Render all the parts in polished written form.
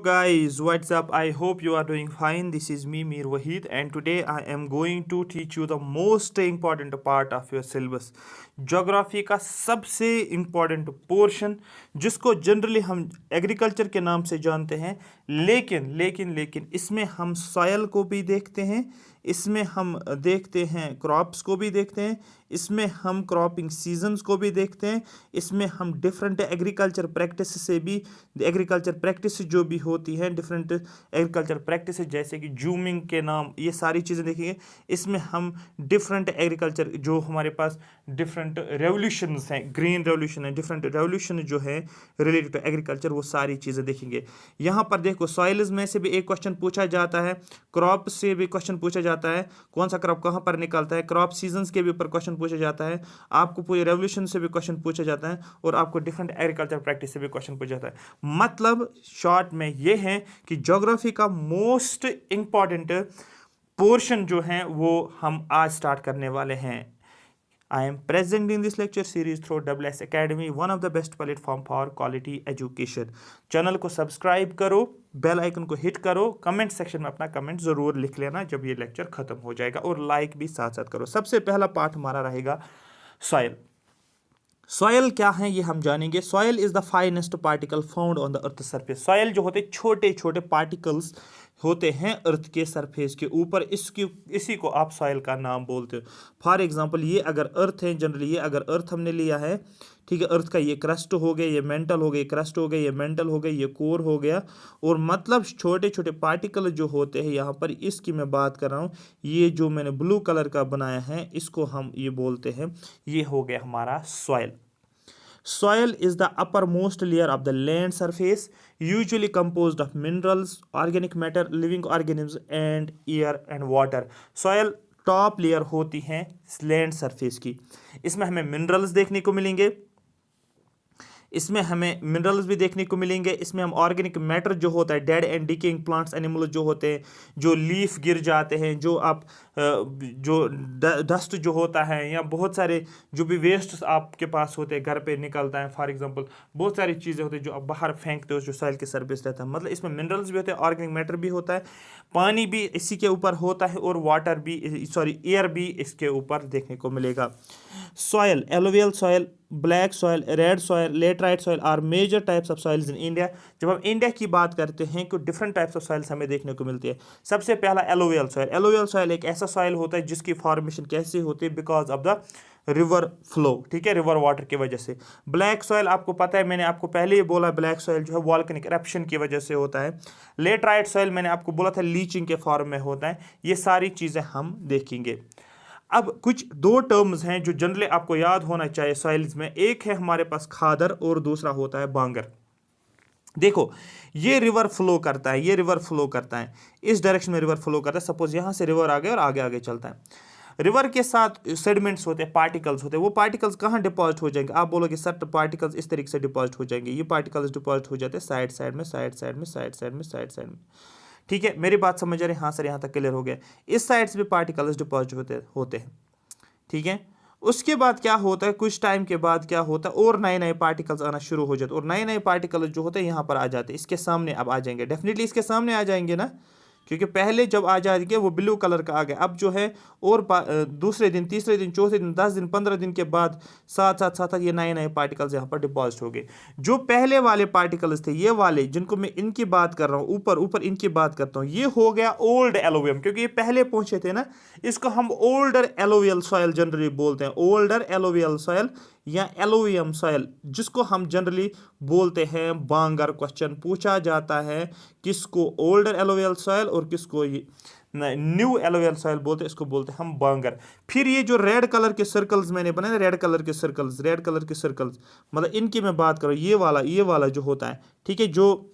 guys, what's up? I hope you are doing fine. This is me, Mir Wahid, and today I am going to teach you the most important part of your syllabus. Geography का सबसे important portion जिसको generally हम agriculture के नाम से जानते हैं, लेकिन इसमें हम सॉयल को भी देखते हैं, इसमें हम देखते हैं क्रॉप्स को भी देखते हैं, इसमें हम क्रॉपिंग सीजन्स को भी देखते हैं, इसमें हम डिफरेंट एग्रीकल्चर प्रैक्टिस से भी एग्रीकल्चर प्रैक्टिस जो भी होती हैं, डिफरेंट एग्रीकल्चर प्रैक्टिस जैसे कि जूमिंग के नाम, ये सारी चीज़ें देखेंगे। इसमें हम डिफरेंट एग्रीकल्चर जो हमारे पास डिफरेंट रेवोल्यूशंस हैं, ग्रीन रेवोल्यूशन है, डिफरेंट रेवोल्यूशन जो है रिलेटेड टू एग्रीकल्चर, वो सारी चीज़ें देखेंगे। यहाँ पर देखो सॉइल्स में से भी एक क्वेश्चन पूछा जाता है, क्रॉप से भी क्वेश्चन पूछा जाता है, कौन सा क्रॉप कहाँ पर निकलता है, क्रॉप सीजन्स के भी ऊपर क्वेश्चन पूछा जाता है, आपको पूरे रेवोल्यूशन से भी क्वेश्चन पूछा जाता है, और आपको डिफरेंट एग्रीकल्चर प्रैक्टिस से भी क्वेश्चन पूछा जाता है। मतलब शॉर्ट में ये है कि ज्योग्राफी का मोस्ट इंपॉर्टेंट पोर्शन जो है वो हम आज स्टार्ट करने वाले हैं। I am present in this lecture series through WS Academy, one of the best platform for quality education. Channel को सब्सक्राइब करो, बेल आइकन को हिट करो, कमेंट सेक्शन में अपना कमेंट ज़रूर लिख लेना जब ये लेक्चर ख़त्म हो जाएगा, और लाइक भी साथ साथ करो। सबसे पहला पार्ट हमारा रहेगा सॉइल। सॉयल क्या है ये हम जानेंगे। Soil is the finest particle found on the earth surface. Soil जो होते छोटे छोटे पार्टिकल्स होते हैं अर्थ के सरफेस के ऊपर, इसी को आप सॉयल का नाम बोलते हो। फॉर एग्जांपल ये अगर अर्थ है, जनरली ये अगर अर्थ हमने लिया है, ठीक है, अर्थ का ये क्रस्ट हो गया, ये मेंटल हो गया, क्रस्ट हो गया, ये मेंटल हो गया, ये कोर हो गया, और मतलब छोटे छोटे पार्टिकल जो होते हैं यहाँ पर, इसकी मैं बात कर रहा हूँ। ये जो मैंने ब्लू कलर का बनाया है इसको हम ये बोलते हैं, ये हो गया हमारा soil. Soil is the uppermost layer of the land surface, usually composed of minerals, organic matter, living organisms, and air and water. Soil top layer होती है लैंड सरफेस की। इसमें हमें मिनरल्स देखने को मिलेंगे, इसमें हमें मिनरल्स भी देखने को मिलेंगे, इसमें हम ऑर्गेनिक मैटर जो होता है, dead and decaying plants animals जो होते हैं, जो लीफ गिर जाते हैं, जो आप जो डस्ट जो होता है, या बहुत सारे जो भी वेस्ट आपके पास होते हैं, घर पे निकलता है, फॉर एग्जांपल बहुत सारी चीज़ें होती हैं जो आप बाहर फेंकते हो, जो सॉइल के सरफेस रहता है। मतलब इसमें मिनरल्स भी होते हैं, ऑर्गेनिक मैटर भी होता है, पानी भी इसी के ऊपर होता है, और वाटर भी, एयर भी इसके ऊपर देखने को मिलेगा। Soil, alluvial soil, black soil, red soil, laterite soil are major types of soils in India. जब हम इंडिया की बात करते हैं तो डिफरेंट टाइप्स ऑफ सॉइल्स हमें देखने को मिलती है। सबसे पहला एलुवियल सॉयल। एलुवियल सॉयल एक ऐसा सॉइल होता है जिसकी फॉर्मेशन कैसे होती है, because of the river flow, ठीक है, रिवर वाटर की वजह से। ब्लैक सॉयल आपको पता है, मैंने आपको पहले ही बोला, ब्लैक सॉयल जो है वॉल्केनिक इरप्शन की वजह से होता है। लेटराइट सॉयल मैंने आपको बोला था लीचिंग के फॉर्म में होता है। ये सारी चीज़ें हम देखेंगे। अब कुछ दो टर्म्स हैं जो जनरली आपको याद होना चाहिए सॉइल्स में। एक है हमारे पास खादर और दूसरा होता है बांगर। देखो ये रिवर फ्लो करता है, ये रिवर फ्लो करता है, इस डायरेक्शन में रिवर फ्लो करता है। सपोज यहाँ से रिवर आ गया और आगे आगे चलता है। रिवर के साथ सेडिमेंट्स होते हैं, पार्टिकल्स होते हैं। वो पार्टिकल्स कहाँ डिपॉजिट हो जाएंगे? आप बोलोगे सर पार्टिकल्स इस तरीके से डिपॉजिट हो जाएंगे। ये पार्टिकल्स डिपॉजिट हो जाते हैं साइड साइड में, साइड साइड में, साइड साइड में, साइड साइड में। ठीक है, मेरी बात समझ रहे हैं? हाँ सर, यहाँ तक क्लियर हो गया। इस साइड से भी पार्टिकल्स डिपॉजिट होते हैं, ठीक है। उसके बाद क्या होता है, कुछ टाइम के बाद क्या होता है, और नए नए पार्टिकल्स आना शुरू हो जाते हैं, और नए नए पार्टिकल्स जो होते हैं यहाँ पर आ जाते हैं, इसके सामने अब आ जाएंगे, डेफिनेटली इसके सामने आ जाएंगे ना, क्योंकि पहले जब आ जाएंगे वो ब्लू कलर का आ गया। अब जो है और दूसरे दिन, तीसरे दिन, चौथे दिन, 10 दिन, 15 दिन के बाद साथ साथ ये नए नए पार्टिकल्स यहाँ पर डिपॉजिट हो गए। जो पहले वाले पार्टिकल्स थे, ये वाले जिनको मैं इनकी बात कर रहा हूँ, ऊपर ऊपर इनकी बात करता हूँ, ये हो गया ओल्ड एलोवियम, क्योंकि ये पहले पहुंचे थे ना। इसको हम ओल्डर एलोवियल सॉयल जनरली बोलते हैं, ओल्डर एलोवियल सॉयल या एलोवियम सॉयल, जिसको हम जनरली बोलते हैं बांगर। क्वेश्चन पूछा जाता है किसको ओल्डर एलोवियल सॉयल और किसको न्यू एलोवियल सॉयल बोलते हैं, इसको बोलते हैं हम बांगर। फिर ये जो रेड कलर के सर्कल्स मैंने बनाए, रेड कलर के सर्कल्स, रेड कलर के सर्कल्स, मतलब इनकी मैं बात करूँ, ये वाला जो होता है, ठीक है, जो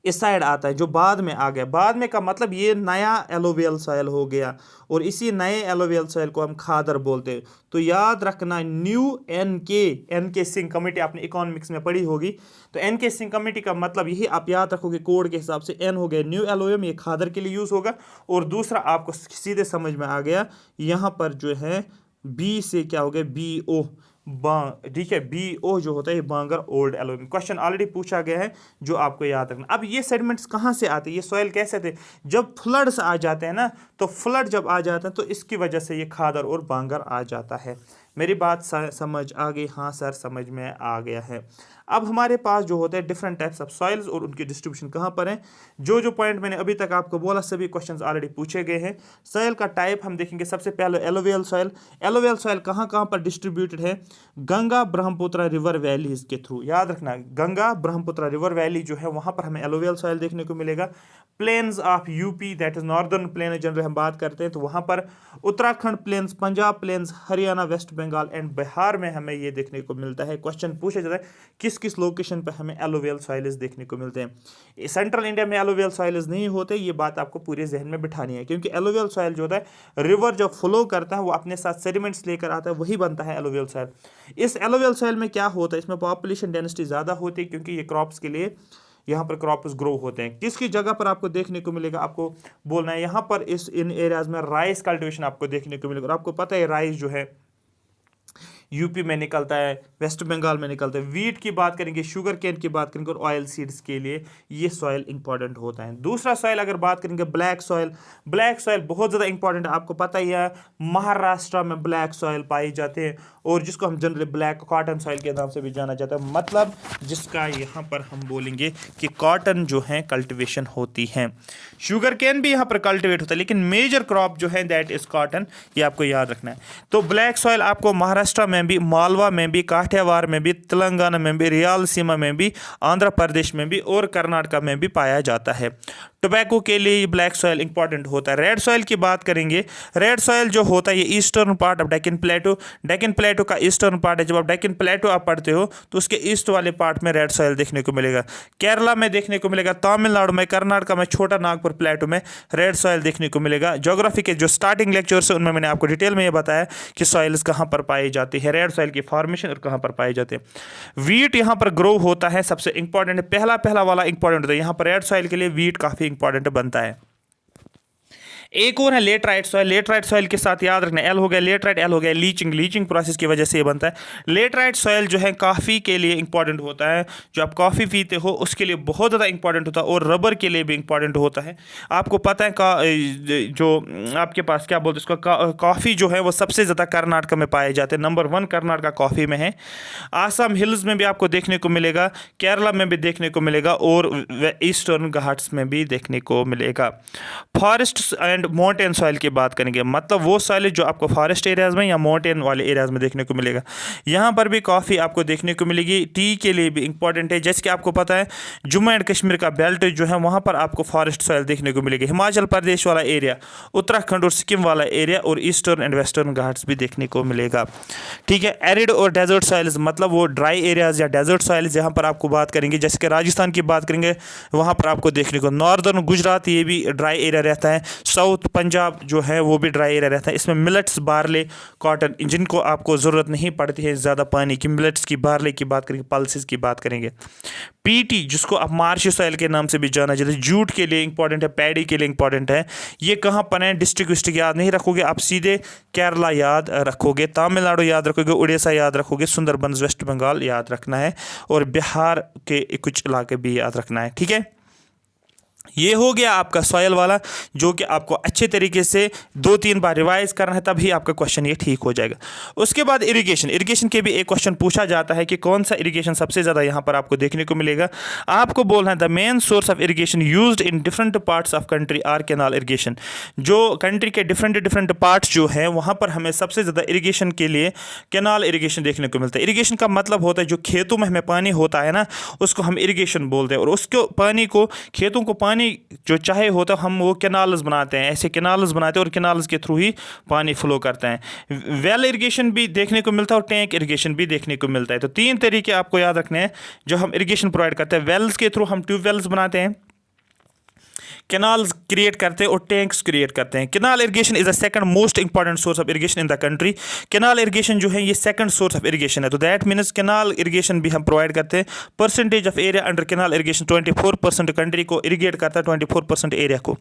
इस साइड आता है, जो बाद में आ गया। बाद में का मतलब ये नया एलोवियल सॉयल हो गया, और इसी नए एलोवियल सॉयल को हम खादर बोलते हैं। तो याद रखना, न्यू एन के सिंह कमेटी आपने इकोनॉमिक्स में पढ़ी होगी, तो एन के सिंह कमेटी का मतलब यही आप याद रखोगे, कोड के हिसाब से एन हो गया न्यू एलोवियम, ये खादर के लिए यूज होगा। और दूसरा आपको सीधे समझ में आ गया, यहाँ पर जो है बी से क्या हो गया, बी ओ, ठीक है, BO जो होता है ये बांगर ओल्ड एलोविन। क्वेश्चन ऑलरेडी पूछा गया है जो आपको याद रखना। अब ये सेडिमेंट्स कहाँ से आते हैं, ये सॉइल कैसे थे, जब फ्लड्स आ जाते हैं ना, तो फ्लड जब आ जाते हैं तो इसकी वजह से ये खादर और बांगर आ जाता है। मेरी बात समझ आ गई? हाँ सर, समझ में आ गया है। अब हमारे पास जो होते हैं डिफरेंट टाइप्स ऑफ सॉइल्स और उनकी डिस्ट्रीब्यूशन कहाँ पर है। जो पॉइंट मैंने अभी तक आपको बोला सभी क्वेश्चंस ऑलरेडी पूछे गए हैं। सॉइल का टाइप हम देखेंगे। सबसे पहले एलोवियल सॉइल। एलोवियल सॉइल कहाँ कहाँ पर डिस्ट्रीब्यूटेड है, गंगा ब्रह्मपुत्र रिवर वैलीज के थ्रू। याद रखना, गंगा ब्रह्मपुत्र रिवर वैली जो है वहाँ पर हमें एलोवियल सॉइल देखने को मिलेगा। Plains of UP, that is northern plain general हम बात करते हैं, तो वहाँ पर Uttarakhand plains, Punjab plains, Haryana, West Bengal and Bihar में हमें ये देखने को मिलता है। क्वेश्चन पूछा जाता है किस किस लोकेशन पर हमें एलोवियल सॉइल्स देखने को मिलते हैं। सेंट्रल इंडिया में एलोवियल सॉइल्स नहीं होते, ये बात आपको पूरे जहन में बिठानी है, क्योंकि एलोवियल सॉइल जो होता है रिवर जब फ्लो करता है वो अपने साथ सेडिमेंट्स लेकर आता है, वही बनता है एलोवियल सॉइल। इस एलोवियल सॉइल में क्या होता है, इसमें पॉपुलेशन डेंसिटी ज़्यादा होती है, क्योंकि ये क्रॉप्स के लिए यहाँ पर क्रॉप्स ग्रो होते हैं। किसकी जगह पर आपको देखने को मिलेगा, आपको बोलना है यहाँ पर इन एरियाज में राइस कल्टिवेशन आपको देखने को मिलेगा। और आपको पता है राइस जो है यूपी में निकलता है, वेस्ट बंगाल में निकलता है। वीट की बात करेंगे, शुगर केन की बात करेंगे और ऑयल सीड्स के लिए ये सॉइल इंपॉर्टेंट होता है। दूसरा सॉइल अगर बात करेंगे ब्लैक सॉइल। ब्लैक सॉइल बहुत ज़्यादा इंपॉर्टेंट है, आपको पता ही है महाराष्ट्र में ब्लैक सॉइल पाई जाते हैं, और जिसको हम जनरली ब्लैक कॉटन सॉइल के नाम से भी जाना जाता है, मतलब जिसका यहाँ पर हम बोलेंगे कि कॉटन जो है कल्टिवेशन होती है। शुगर केन भी यहाँ पर कल्टिवेट होता है, लेकिन मेजर क्रॉप जो है दैट इज कॉटन, ये आपको याद रखना है। तो ब्लैक सॉइल आपको महाराष्ट्र में भी, मालवा में भी, काठियावाड़ में भी, तेलंगाना में भी, रियालसीमा में भी, आंध्र प्रदेश में भी और कर्नाटक में भी पाया जाता है। टोबैको के लिए ये ब्लैक सॉइल इंपॉर्टेंट होता है। रेड सॉइल की बात करेंगे। रेड सॉइल जो होता है ये ईस्टर्न पार्ट ऑफ डेक्कन प्लेटो, डेक्कन प्लेटो का ईस्टर्न पार्ट है। जब आप डेक्कन प्लेटो आप पढ़ते हो तो उसके ईस्ट वाले पार्ट में रेड सॉइल देखने को मिलेगा। केरला में देखने को मिलेगा, तमिलनाडु में, कर्नाटक में, छोटा नागपुर प्लेटो में रेड सॉइल देखने को मिलेगा। ज्योग्राफी के जो स्टार्टिंग लेक्चर्स है उनमें मैंने आपको डिटेल में ये बताया कि सॉइल्स कहाँ पर पाई जाती है, रेड सॉइल की फॉर्मेशन और कहाँ पर पाए जाते हैं। वीट यहाँ पर ग्रो होता है, सबसे इंपॉर्टेंट है, पहला वाला इंपॉर्टेंट होता है। यहाँ पर रेड सॉइल के लिए वीट काफ़ी इंपॉर्टेंट बनता है। एक और है लेटराइट सॉइल। लेटराइट सॉइल के साथ याद रखना, एल हो गया लेटराइट, एल हो गया लीचिंग प्रोसेस की वजह से ये बनता है। लेटराइट सॉइल जो है कॉफ़ी के लिए इंपॉर्टेंट होता है, जो आप कॉफ़ी पीते हो उसके लिए बहुत ज़्यादा इंपॉर्टेंट होता है, और रबर के लिए भी इंपॉर्टेंट होता है। आपको पता है जो आपके पास क्या बोलते हैं उसका, कॉफ़ी जो है वो सबसे ज़्यादा कर्नाटक में पाए जाते हैं। नंबर 1 कर्नाटक कॉफ़ी में है। आसाम हिल्स में भी आपको देखने को मिलेगा, केरला में भी देखने को मिलेगा, और ईस्टर्न घाट्स में भी देखने को मिलेगा। फॉरेस्ट एंड माउंटेन सॉइल की बात करेंगे, मतलब वो सॉइल जो आपको फॉरेस्ट एरियाज में या माउंटेन वाले एरियाज में देखने को मिलेगा। यहाँ पर भी कॉफ़ी आपको देखने को मिलेगी। टी के लिए भी इंपॉर्टेंट है, जैसे कि आपको पता है जम्मू एंड कश्मीर का बेल्ट जो है वहाँ पर आपको फॉरेस्ट सॉइल देखने को मिलेगी। हिमाचल प्रदेश वाला एरिया, उत्तराखंड और सिक्किम वाला एरिया, और ईस्टर्न एंड वेस्टर्न घाट्स भी देखने को मिलेगा। ठीक है। एरिड और डेजर्ट सॉइल्स, मतलब वो ड्राई एरियाज या डेजर्ट सॉइल्स, यहाँ पर आपको बात करेंगे। जैसे कि राजस्थान की बात करेंगे वहाँ पर आपको देखने को, नॉर्दर्न गुजरात ये भी ड्राई एरिया रहता है, साउथ पंजाब जो है वो भी ड्राई एरिया रहता है। इसमें मिलेट्स, बार्ले, कॉटन, जिनको आपको ज़रूरत नहीं पड़ती है ज़्यादा पानी की, मिलेट्स की, बार्ले की बात करेंगे, पल्सेस की बात करेंगे। पीटी जिसको आप मार्शी सॉइल के नाम से भी जाना जाता है, जूट के लिए इंपॉर्टेंट है, पैडी के लिए इंपॉर्टेंट है। ये कहाँ पर है, डिस्ट्रिक्ट याद नहीं रखोगे आप, सीधे केरला याद रखोगे, तमिलनाडु याद रखोगे, उड़ीसा याद रखोगे, सुंदरबंस वेस्ट बंगाल याद रखना है, और बिहार के कुछ इलाके भी याद रखना है। ठीक है। ये हो गया आपका सॉयल वाला, जो कि आपको अच्छे तरीके से 2-3 बार रिवाइज करना है, तभी आपका क्वेश्चन ये ठीक हो जाएगा। उसके बाद इरिगेशन के भी एक क्वेश्चन पूछा जाता है कि कौन सा इरिगेशन सबसे ज़्यादा यहाँ पर आपको देखने को मिलेगा। आपको बोलना है the main source of irrigation used in different parts of country are canal irrigation. जो कंट्री के डिफरेंट पार्ट्स जो हैं वहाँ पर हमें सबसे ज़्यादा इरिगेशन के लिए कैनाल इरिगेशन देखने को मिलता है। इरिगेशन का मतलब होता है जो खेतों में हमें पानी होता है ना, उसको हम इरिगेशन बोलते हैं, और उसको पानी को, खेतों को पानी जो चाहे होता हम वो कैनाल्स बनाते हैं, ऐसे कैनाल्स बनाते हैं, और कैनाल्स के थ्रू ही पानी फ्लो करता है। वेल इरिगेशन भी देखने को मिलता है और टैंक इरिगेशन भी देखने को मिलता है। तो 3 तरीके आपको याद रखने हैं जो हम इरिगेशन प्रोवाइड करते हैं। वेल्स के थ्रू हम ट्यूबवेल्स बनाते हैं, कैनाल्स क्रिएट करते हैं और टैंक्स क्रिएट करते हैं। Canal irrigation is the second most important source of irrigation in the country. Canal irrigation जो है ये सेकंड सोर्स ऑफ इरिगेशन है, तो दैट मीन्स कैनाल इरिगेशन भी हम प्रोवाइड करते हैं। Percentage of area under canal irrigation 24% country को इरिगेट करता है, 24% एरिया को।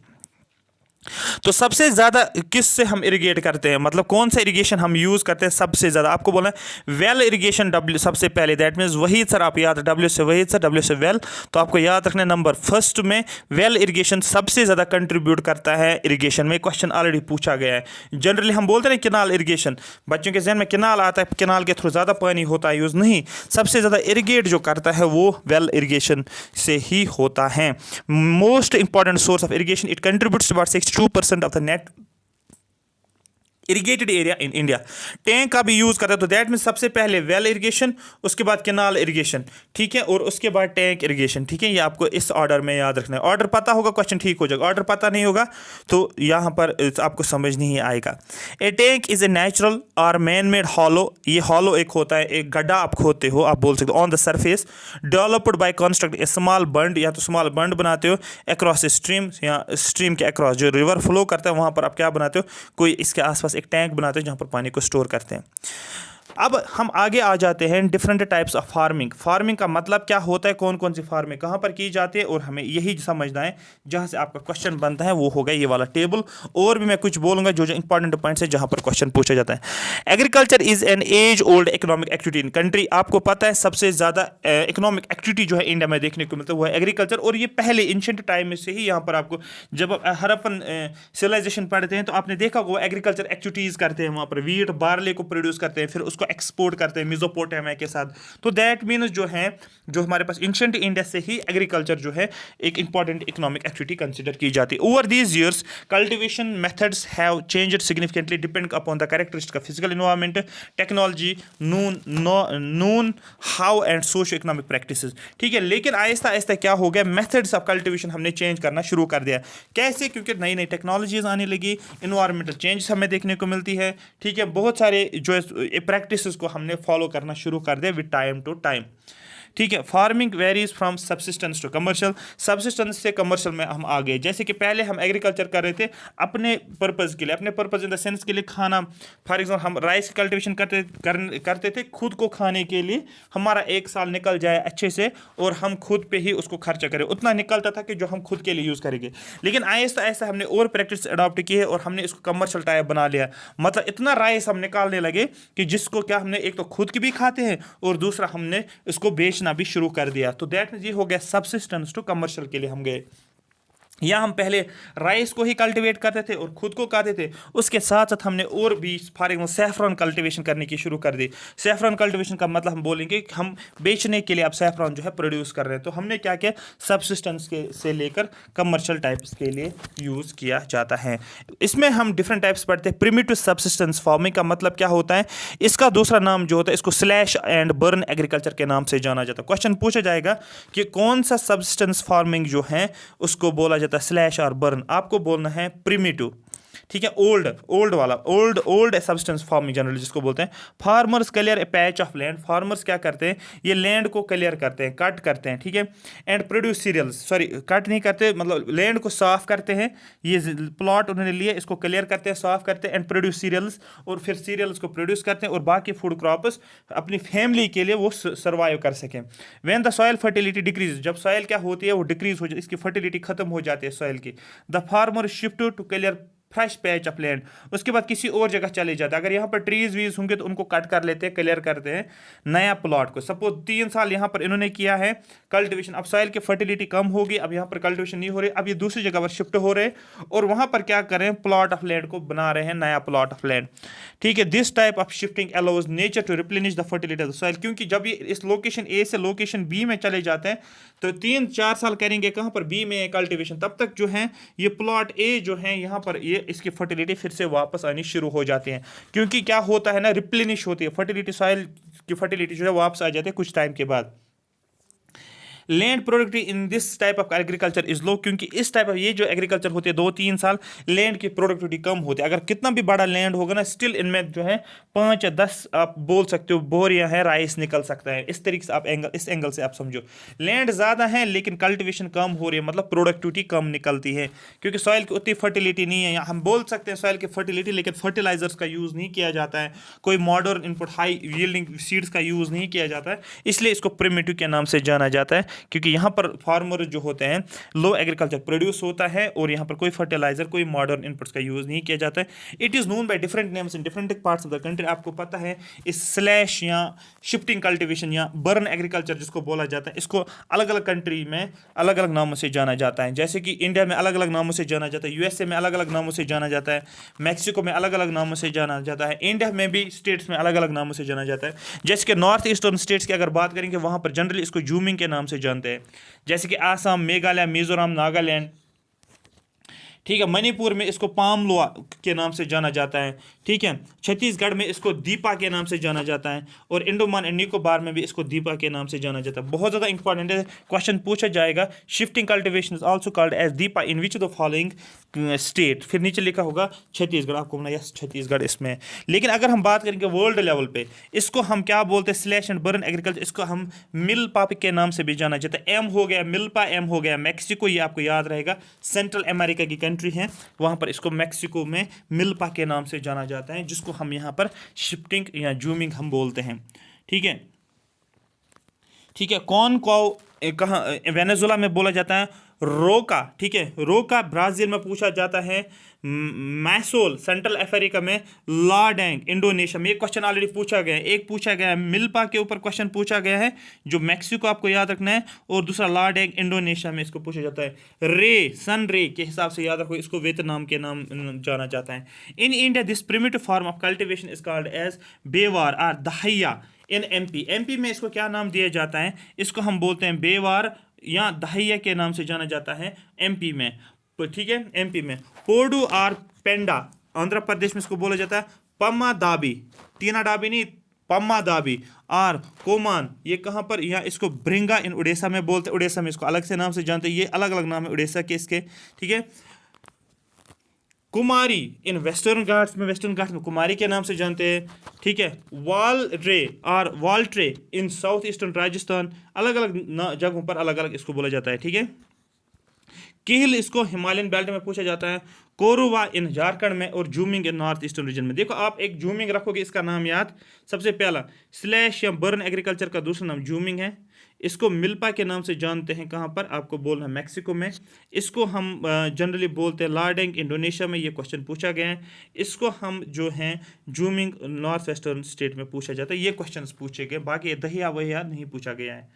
तो सबसे ज़्यादा किस से हम इरिगेट करते हैं, मतलब कौन सा इरिगेशन हम यूज़ करते हैं सबसे ज़्यादा, आपको बोलना है वेल इरिगेशन, डब्ल्यू सबसे पहले, दैट मीन्स वही सर आप याद, डब्ल्यू से वही सर, डब्ल्यू से वेल, तो आपको याद रखना नंबर फर्स्ट में वेल इरिगेशन सबसे ज़्यादा कंट्रीब्यूट करता है इरिगेशन में। क्वेश्चन ऑलरेडी पूछा गया है। जनरली हम बोलते हैं किनाल इरिगेशन, बच्चों के जहन में किनाल आता है, किनाल के थ्रू ज़्यादा पानी होता है यूज़, नहीं, सबसे ज़्यादा इरिगेट जो करता है वो वेल इरिगेशन से ही होता है। Most important source of irrigation, it contributes about 62% of the net irrigated area in India. Tank का भी यूज़ करता है, तो दैट मीन सबसे पहले वेल इरिगेशन, उसके बाद कैनाल इरिगेशन, ठीक है, और उसके बाद टैंक इरिगेशन, ठीक है। ये आपको इस ऑर्डर में याद रखना है। ऑर्डर पता होगा क्वेश्चन ठीक हो जाएगा, ऑर्डर पता नहीं होगा तो यहाँ पर आपको समझ नहीं आएगा। ए टैंक इज़ ए नेचुरल और मैन मेड हॉलो, ये हॉलो एक होता है, एक गड्ढा आप खोदते हो, आप बोल सकते हो, on the surface, developed by construct a small bund, या तो स्मॉल बंड बनाते हो अक्रॉस स्ट्रीम, या स्ट्रीम के अक्रॉस जो रिवर फ्लो करता है वहाँ पर आप क्या बनाते हो, कोई इसके आसपास एक टैंक बनाते हैं जहां पर पानी को स्टोर करते हैं। अब हम आगे आ जाते हैं different types of farming. Farming का मतलब क्या होता है, कौन कौन सी फार्मिंग कहाँ पर की जाती है, और हमें यही समझना है जहाँ से आपका क्वेश्चन बनता है, वो होगा ये वाला टेबल। और भी मैं कुछ बोलूँगा जो जो इंपॉर्टेंट पॉइंट्स है जहाँ पर क्वेश्चन पूछा जाता है। Agriculture is an age old economic activity in country, आपको पता है सबसे ज़्यादा इकोनॉमिक एक्टिविटी जो है इंडिया में देखने को मिलता है वो है एग्रीकल्चर। और ये पहले एंशिएंट टाइम में से ही यहाँ पर आपको, जब आप हड़प्पन सिविलाइजेशन पढ़ते हैं तो आपने देखा वो एग्रीकल्चर एक्टिविटीज़ करते हैं, वहाँ पर वीट बार्ले को प्रोड्यूस करते हैं, फिर उसको एक्सपोर्ट करते हैं मेसोपोटामिया के साथ। तो दैट मीन्स जो है, जो हमारे पास एंशिएंट इंडिया से ही एग्रीकल्चर जो है एक इंपॉर्टेंट इकोनॉमिक एक्टिविटी कंसिडर की जाती है। Over these years cultivation methods have changed significantly depend upon the characteristic of physical environment, technology, Noon how and socio economic practices, ठीक है। लेकिन आहिस्ता आहिस्ता क्या हो गया, मेथड्स ऑफ कल्टिवेशन हमने चेंज करना शुरू कर दिया। कैसे? क्योंकि नई नई टेक्नोलॉजीज आने लगी, इन्वायरमेंटल चेंज हमें देखने को मिलती है, ठीक है। बहुत सारे जो प्रैक्टिसेस को हमने फॉलो करना शुरू कर दिया विद टाइम टू टाइम, ठीक है। Farming varies from subsistence to commercial, subsistence से कमर्शियल में हम आ गए। जैसे कि पहले हम एग्रीकल्चर कर रहे थे अपने पर्पज़ के लिए, अपने पर्पज़ इन द सेंस के लिए खाना, फॉर एग्जाम्पल हम राइस कल्टिवेशन करते थे खुद को खाने के लिए, हमारा एक साल निकल जाए अच्छे से और हम खुद पे ही उसको खर्चा करें, उतना निकलता था कि जो हम खुद के लिए यूज़ करेंगे। लेकिन आहिस्ता आहिस्ता हमने और प्रैक्टिस अडॉप्ट की है और हमने इसको कमर्शियल टाइप बना लिया। मतलब इतना राइस हम निकालने लगे कि जिसको क्या हमने एक तो खुद की भी खाते हैं और दूसरा हमने इसको बेचना भी शुरू कर दिया। तो दैट मींस ये हो गया सब्सिस्टेंस टू कमर्शियल के लिए हम गए। या हम पहले राइस को ही कल्टीवेट करते थे और खुद को खाते थे, उसके साथ साथ हमने और भी फॉर एग्जाम्पल सैफरॉन कल्टीवेशन करने की शुरू कर दी। सैफरॉन कल्टीवेशन का मतलब हम बोलेंगे कि हम बेचने के लिए अब सैफरॉन जो है प्रोड्यूस कर रहे हैं। तो हमने क्या किया, सब्सिस्टेंस के से लेकर कमर्शियल टाइप्स के लिए यूज़ किया जाता है। इसमें हम डिफरेंट टाइप्स पढ़ते हैं। प्रिमिटिव सब्सिस्टेंस फार्मिंग का मतलब क्या होता है, इसका दूसरा नाम जो होता है इसको स्लैश एंड बर्न एग्रीकल्चर के नाम से जाना जाता है। क्वेश्चन पूछा जाएगा कि कौन सा सब्सिस्टेंस फार्मिंग जो है उसको बोला जाता है स्लैश और बर्न, आपको बोलना है प्रिमिटिव, ठीक है। ओल्ड वाला, ओल्ड सब्सटेंस फार्मिंग जनरली जिसको बोलते हैं। Farmers clear A patch of land, farmers क्या करते हैं, ये लैंड को क्लियर करते हैं, कट करते हैं, ठीक है। And produce cereals, sorry cut नहीं करते, मतलब लैंड को साफ करते हैं, ये प्लॉट उन्होंने लिए, इसको क्लियर करते हैं, साफ करते हैं, एंड प्रोड्यूस सीरियल्स, और फिर सीरियल्स को प्रोड्यूस करते हैं और बाकी फूड क्रॉप्स अपनी फैमिली के लिए वो सर्वाइव कर सकें। When the soil fertility decrease, जब सॉइल क्या होती है वो डिक्रीज हो जाती है, इसकी फर्टिलिटी खत्म हो जाती है सॉइल की, the farmer shift to clear fresh patch of land, उसके बाद किसी और जगह चले जाते हैं। अगर यहाँ पर ट्रीज वीज होंगे तो उनको कट कर लेते हैं, क्लियर करते हैं नया प्लॉट को। सपोज 3 साल यहाँ पर इन्होंने किया है कल्टिवेशन, अब सॉइल की फर्टिलिटी कम होगी, अब यहाँ पर कल्टिवेशन नहीं हो रही, अब ये दूसरी जगह पर शिफ्ट हो रहे और वहाँ पर क्या कर रहे हैं, प्लॉट ऑफ लैंड को बना रहे हैं, नया प्लॉट ऑफ लैंड, ठीक है। This type of shifting allows nature to replenish the fertility of the soil, क्योंकि जब ये इस लोकेशन ए से लोकेशन बी में चले जाते हैं तो 3-4 साल करेंगे कहाँ पर, बी में कल्टिवेशन, तब तक जो है ये प्लॉट ए जो है यहाँ पर ये इसकी फर्टिलिटी फिर से वापस आनी शुरू हो जाती है, क्योंकि क्या होता है ना, रिप्लेनिश होती है फर्टिलिटी, सॉइल की फर्टिलिटी जो है वापस आ जाती है कुछ टाइम के बाद। Land productivity in this type of agriculture is low, क्योंकि इस टाइप ऑफ ये जो एग्रीकल्चर होती है 2-3 साल लैंड की प्रोडक्टिविटी कम होती है। अगर कितना भी बड़ा लैंड होगा ना, स्टिल इनमें जो है 5 या 10 आप बोल सकते हो बोरियां है राइस निकल सकता है। इस तरीके से आप इस एंगल से आप समझो, लैंड ज़्यादा है लेकिन कल्टिवेशन कम हो रही है, मतलब प्रोडक्टिविटी कम निकलती है, क्योंकि सॉइल की उतनी फर्टिलिटी नहीं है। हम बोल सकते हैं सॉइल की फर्टिलिटी, लेकिन फर्टिलाइजर्स का यूज़ नहीं किया जाता है, कोई modern input high yielding seeds का यूज़ नहीं किया जाता है, इसलिए इसको प्रिमिटिव के नाम से जाना जाता है। क्योंकि यहाँ पर फार्मर जो होते हैं लो एग्रीकल्चर प्रोड्यूस होता है और यहाँ पर कोई फर्टिलाइजर कोई मॉडर्न इनपुट्स का यूज़ नहीं किया जाता है। It is known by different names in different parts of the country. आपको पता है इस स्लैश या शिफ्टिंग कल्टिवेशन या बर्न एग्रीकल्चर जिसको बोला जाता है, इसको अलग अलग कंट्री में अलग अलग नामों से जाना जाता है। जैसे कि इंडिया में अलग अलग नामों से जाना जाता है, यूएसए में अलग अलग नामों से जाना जाता है, मैक्सिको में अलग अलग नामों से जाना जाता है, इंडिया में भी स्टेट्स में अलग अलग नामों से जाना जाता है। जैसे कि नॉर्थ ईस्टर्न स्टेट्स की अगर बात करेंगे वहाँ पर जनरली इसको जूमिंग के नाम से जानते हैं, जैसे कि आसाम, मेघालय, मिजोरम, नागालैंड, ठीक है। मणिपुर में इसको पामलुआ के नाम से जाना जाता है, ठीक है। छत्तीसगढ़ में इसको दीपा के नाम से जाना जाता है और अंडमान एंड निकोबार में भी इसको दीपा के नाम से जाना जाता है। बहुत ज़्यादा इंपॉर्टेंट है, क्वेश्चन पूछा जाएगा। Shifting cultivation is also called as Dipa in which the following state, फिर नीचे लिखा होगा छत्तीसगढ़, आपको बोलना यस छत्तीसगढ़ इसमें है। लेकिन अगर हम बात करेंगे वर्ल्ड लेवल पे, इसको हम क्या बोलते हैं, स्लैश एंड बर्न एग्रीकल्चर, इसको हम मिल्पा के नाम से भी जाना जाता है। एम हो गया मिल्पा, एम हो गया मैक्सिको, ये आपको याद रहेगा, सेंट्रल अमेरिका की कंट्री है, वहाँ पर इसको मैक्सिको में मिल्पा के नाम से जाना जाता है, जिसको हम यहाँ पर शिफ्टिंग या जूमिंग हम बोलते हैं, ठीक है। ठीक है, कौन को कहाँ वेनेजुला में बोला जाता है रोका, ठीक है। रोका ब्राज़ील में पूछा जाता है, मैसोल सेंट्रल अफ्रीका में, लाडेंग इंडोनेशिया में। ये क्वेश्चन ऑलरेडी पूछा गया है, एक पूछा गया है मिल्पा के ऊपर क्वेश्चन पूछा गया है जो मैक्सिको आपको याद रखना है, और दूसरा लाडेंग इंडोनेशिया में इसको पूछा जाता है। रे सन रे के हिसाब से याद रखो, इसको वियतनाम के नाम जाना जाता है। In India this primitive form of cultivation is called as Bewar और दहिया इन एमपी। एमपी में इसको क्या नाम दिया जाता है, इसको हम बोलते हैं बेवार या दहिया के नाम से जाना जाता है एमपी में, ठीक है। एमपी में पोडू और पेंडा, आंध्र प्रदेश में इसको बोला जाता है पम्मा दाबी, टीना डाबी नहीं, पम्मा दाबी। और कोमान ये कहाँ पर, यहाँ इसको ब्रिंगा इन उड़ीसा में बोलते हैं, उड़ीसा में इसको अलग से नाम से जानते हैं, ये अलग अलग नाम है उड़ीसा के इसके, ठीक है। कुमारी इन वेस्टर्न घाट्स में, वेस्टर्न घाट्स में कुमारी के नाम से जानते हैं, ठीक है। वाल रे और वाल ट्रे इन साउथ ईस्टर्न राजस्थान, अलग अलग जगहों पर अलग अलग इसको बोला जाता है, ठीक है। किहिल इसको हिमालयन बेल्ट में पूछा जाता है, कोरुवा इन झारखंड में, और जूमिंग इन नॉर्थ ईस्टर्न रीजन में। देखो आप एक जूमिंग रखोगे, इसका नाम याद, सबसे पहला स्लैश या बर्न एग्रीकल्चर का दूसरा नाम जूमिंग है। इसको मिल्पा के नाम से जानते हैं, कहाँ पर आपको बोलना है मैक्सिको में। इसको हम जनरली बोलते हैं लाडेंग इंडोनेशिया में, ये क्वेश्चन पूछा गया है। इसको हम जो हैं जूमिंग नॉर्थ वेस्टर्न स्टेट में पूछा जाता है, ये क्वेश्चन पूछे गए, बाकी दहिया वहिया नहीं पूछा गया है,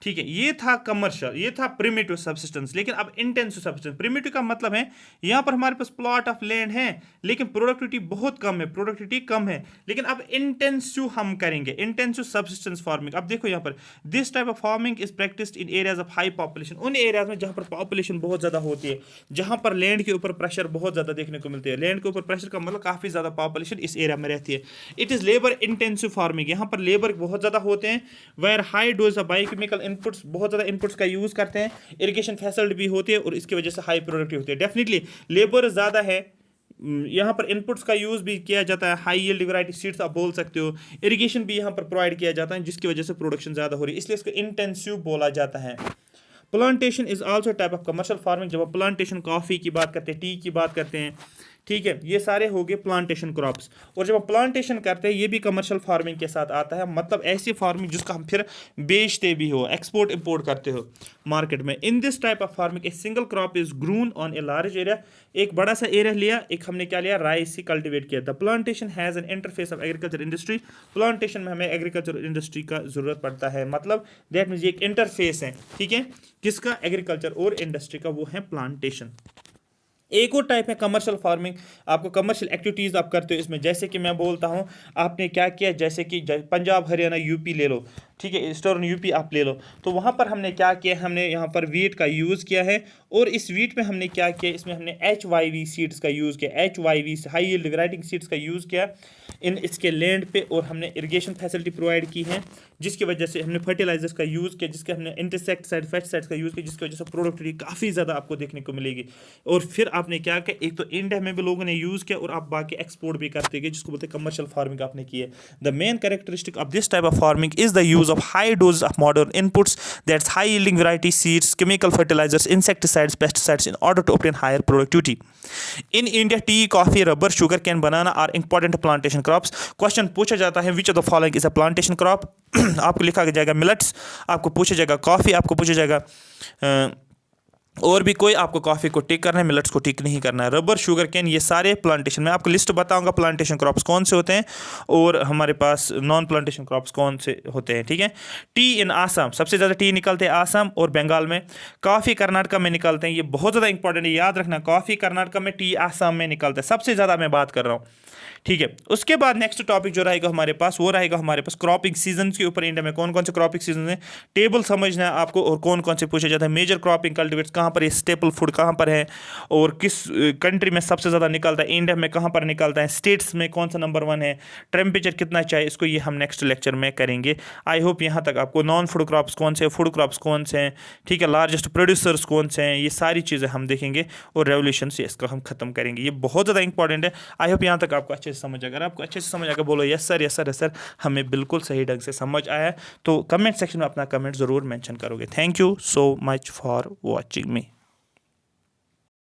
ठीक है। ये था कमर्शियल, ये था प्रिमिटिव सब्सिस्टेंस। लेकिन अब इंटेंसिव सब्सिस्टेंस, प्रिमिटिव का मतलब है यहाँ पर हमारे पास प्लॉट ऑफ लैंड है लेकिन प्रोडक्टिविटी बहुत कम है, प्रोडक्टिविटी कम है, लेकिन अब इंटेंसिव हम करेंगे, इंटेंसिव सब्सिस्टेंस फार्मिंग। अब देखो यहाँ पर this type of farming is practised in areas of high population, उन एरियाज में जहाँ पर पॉपुलेशन बहुत ज़्यादा होती है, जहाँ पर लैंड के ऊपर प्रेशर बहुत ज़्यादा देखने को मिलती है। लैंड के ऊपर प्रेशर का मतलब काफ़ी ज़्यादा पॉपुलेशन इस एरिया में रहती है। It is labour intensive farming, यहाँ पर लेबर बहुत ज़्यादा होते हैं। Where high dose of biochemical inputs, बहुत ज़्यादा इनपुट्स का यूज़ करते हैं, इरिगेशन फैसिलिटी भी होती है और इसकी वजह से हाई प्रोडक्टिव होती है। डेफिनेटली लेबर ज़्यादा है, यहाँ पर इनपुट्स का यूज़ भी किया जाता है, हाई यील्ड वैरायटी सीड्स आप बोल सकते हो, इरिगेशन भी यहाँ पर प्रोवाइड किया जाता है, जिसकी वजह से प्रोडक्शन ज़्यादा हो रही है, इसलिए इसको इंटेंसिव बोला जाता है। Plantation is also type of commercial farming, जब आप प्लांटेशन कॉफ़ी की बात करते हैं, टी की बात करते हैं, ठीक है, ये सारे हो गए प्लांटेशन क्रॉप्स। और जब हम प्लांटेशन करते हैं ये भी कमर्शियल फार्मिंग के साथ आता है, मतलब ऐसी फार्मिंग जिसका हम फिर बेचते भी हो, एक्सपोर्ट इंपोर्ट करते हो मार्केट में। In this type of farming a single crop is grown on a large area, एक बड़ा सा एरिया लिया, एक हमने क्या लिया, राइस ही कल्टिवेट किया। The plantation has an interface of agriculture industry, plantation में हमें एग्रीकल्चर इंडस्ट्री का जरूरत पड़ता है, मतलब दैट मीन्स ये एक इंटरफेस है, ठीक है, किसका, एग्रीकल्चर और इंडस्ट्री का, वो है प्लांटेशन। एक और टाइप है कमर्शियल फार्मिंग, आपको कमर्शियल एक्टिविटीज़ आप करते हो इसमें, जैसे कि मैं बोलता हूँ आपने क्या किया, जैसे कि पंजाब हरियाणा यूपी ले लो, ठीक है, ईस्टर्न यूपी आप ले लो, तो वहाँ पर हमने क्या किया, हमने यहाँ पर वीट का यूज़ किया है, और इस वीट में हमने क्या किया, इसमें हमने HYV सीड्स का यूज़ किया, HYV high yield variety seeds का यूज़ किया इन इसके लैंड पे, और हमने इरिगेशन फैसिलिटी प्रोवाइड की है, जिसकी वजह से हमने फर्टिलाइजर्स का यूज़ किया, जिसके हमने इंसेक्टिसाइड पेस्टिसाइड्स का यूज़ किया, जिसकी वजह से प्रोडक्टिविटी काफ़ी ज़्यादा आपको देखने को मिलेगी। और फिर आपने क्या किया, एक तो इंडिया में भी लोगों ने यूज़ किया और आप बाकी एक्सपोर्ट भी करते गए, जिसको बोलते हैं कमर्शियल फार्मिंग आपने की है। The main characteristic of this type of farming is the use of high doses of modern inputs, that's high yielding variety seeds, chemical fertilizers, insecticides, pesticides in order to obtain higher productivity. In India, tea, coffee, rubber, sugar cane, banana are important plantation crops. Question पूछा जाता है which of the following is a plantation crop. आपको लिखा जाएगा millets, आपको पूछा जाएगा coffee, आपको पूछा जाएगा और भी कोई आपको कॉफ़ी को टिक करना है, मिलेट्स को टिक नहीं करना है. रबर, शुगर कैन, ये सारे प्लांटेशन, मैं आपको लिस्ट बताऊंगा प्लांटेशन क्रॉप्स कौन से होते हैं और हमारे पास नॉन प्लांटेशन क्रॉप्स कौन से होते हैं. ठीक है. टी इन आसाम, सबसे ज़्यादा टी निकलते हैं आसाम और बंगाल में. कॉफ़ी कर्नाटका में निकलते हैं, ये बहुत ज़्यादा इंपॉर्टेंट है, याद रखना. कॉफ़ी कर्नाटका में, टी आसाम में निकलता है, सबसे ज़्यादा मैं बात कर रहा हूँ. ठीक है. उसके बाद नेक्स्ट टॉपिक जो रहेगा हमारे पास, वो रहेगा हमारे पास क्रॉपिंग सीजन के ऊपर. इंडिया में कौन कौन से क्रॉपिंग सीजन है, टेबल समझना है आपको, और कौन कौन से पूछा जाता है. मेजर क्रॉपिंग कल्टिवेट्स कहाँ पर है, स्टेपल फूड कहाँ पर है, और किस कंट्री में सबसे ज़्यादा निकलता है, इंडिया में कहाँ पर निकलता है, स्टेट्स में कौन सा नंबर 1 है, टेम्परेचर कितना चाहिए, इसको ये हम नेक्स्ट लेक्चर में करेंगे. आई होप यहाँ तक आपको नॉन फूड क्रॉप्स कौन से, फूड क्रॉप्स कौन से हैं, ठीक है, लार्जेस्ट प्रोड्यूसर्स कौन से हैं, ये सारी चीज़ें हम देखेंगे और रेवोल्यूशन से इसको हम खत्म करेंगे. ये बहुत ज़्यादा इंपॉर्टेंट है. आई होप यहाँ तक आपको अच्छे से समझ. अगर आपको अच्छे से समझ आएगा बोलो yes sir, yes sir, yes sir, हमें बिल्कुल सही ढंग से समझ आया, तो कमेंट सेक्शन में अपना कमेंट ज़रूर मेंशन करोगे. Thank you so much for watching.